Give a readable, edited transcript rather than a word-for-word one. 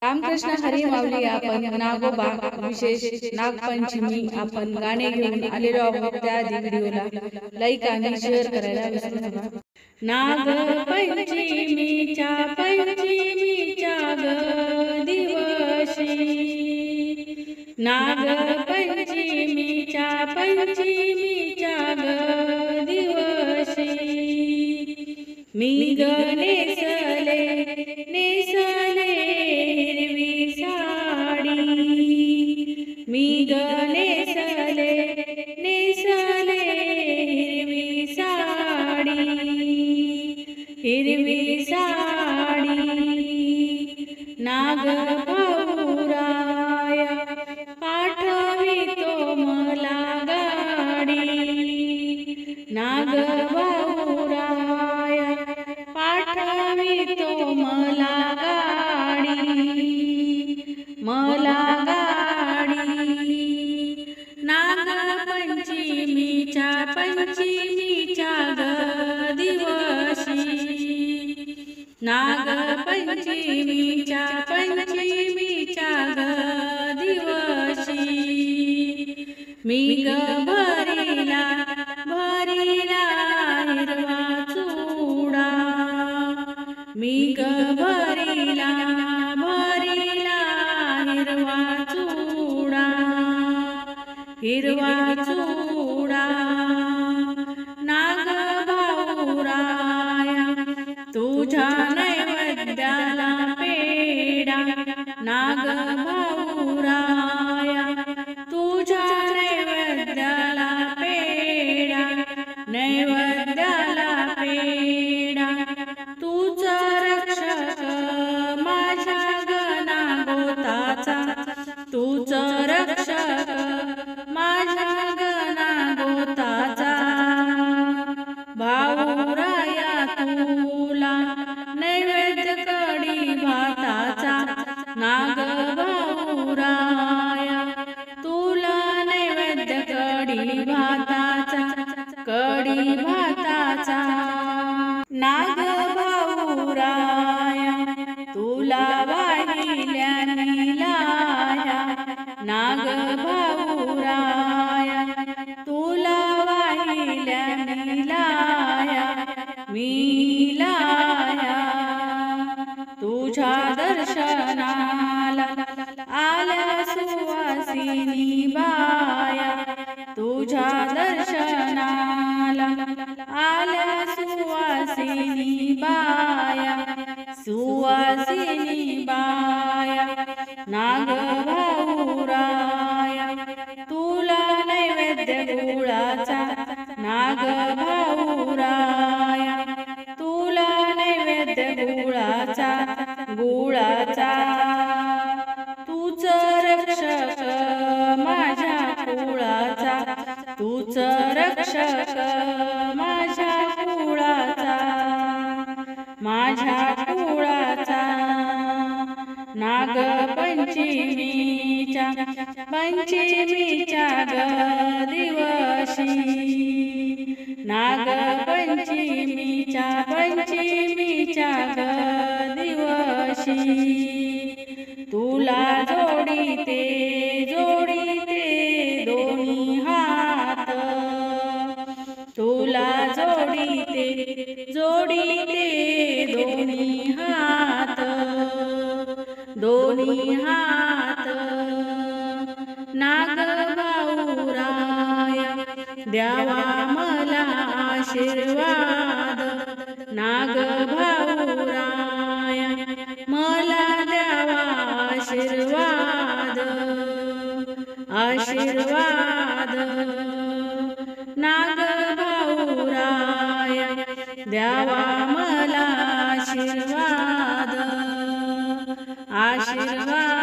रामकृष्ण हरी माऊली. आपण नागोबा विशेष नागपंचमी आपण गाणे घेऊन आलेलो आहोत. त्याआधी व्हिडिओला लाईक आणि शेअर करायला विसरू नका. नागपंचमीच्या ग दिवशी, नागपंचमीच्या ग दिवशी, मी नेसले हिरवी साडी, मी नेसले हिरवी साडी, हिरवी साडी. नाग भाऊराया पाठवितो मला गाडी, नाग भाऊराया पाठवितो मला गाडी, मला गाडी. नागपंचमीच्या ग दिवशी, नागपंचमीच्या ग दिवशी, मी भरीला हिरवा चुडा, मी भरीला हिरवा चुडा, हिरवा चुडा. नाग भाऊराया तुझ्या नैवेद्याला पेढा, नाग भाऊराया तुझ्या नैवेद्याला पेढा, नैवेद्याला पेढा. तुझा रक्षक माझ्या गणा गोताचा, तुझा रक्षक माझ्या गणा गोताचा. भाऊराया तुला नैवेद्य कढी भाताचा, नाग भाऊराया तुला नैवेद्य कढी भाताचा, कढी भाताचा. नाग भाऊराया तुला वाहिल्या लाया, नाग भाऊराया तुला वाहिल्या लाया, मी लाया. तुझ्या दर्शनाला आल्या सुवासिनी बाया, तुझ्या दर्शनाला आल्या सुवासिनी बाया, सुवासिनी बाया. नाग भाऊराया तुला नैवेद्य गुळाचा, नाग भाऊराया तुला नैवेद्य गुळाचा, गुळाचा. तूच रक्षक माझ्या कुळाचा, तूच रक्षक माझ्या कुळाचा, माझ्या कुळाचा. नागपंचमीच्या ग दिवशी, नागपंचमीच्या ग दिवशी, तुला जोडीते दोन्ही हात, तुला जोडीते दोन्ही हात, दोन्ही हात. नाग भाऊराया द्यावा मला आशीर्वाद, नाग भाऊराया मला द्यावा आशीर्वाद, आशीर्वाद. नाग भाऊराया द्यावा मला आशीर्वाद, आशीर्वाद.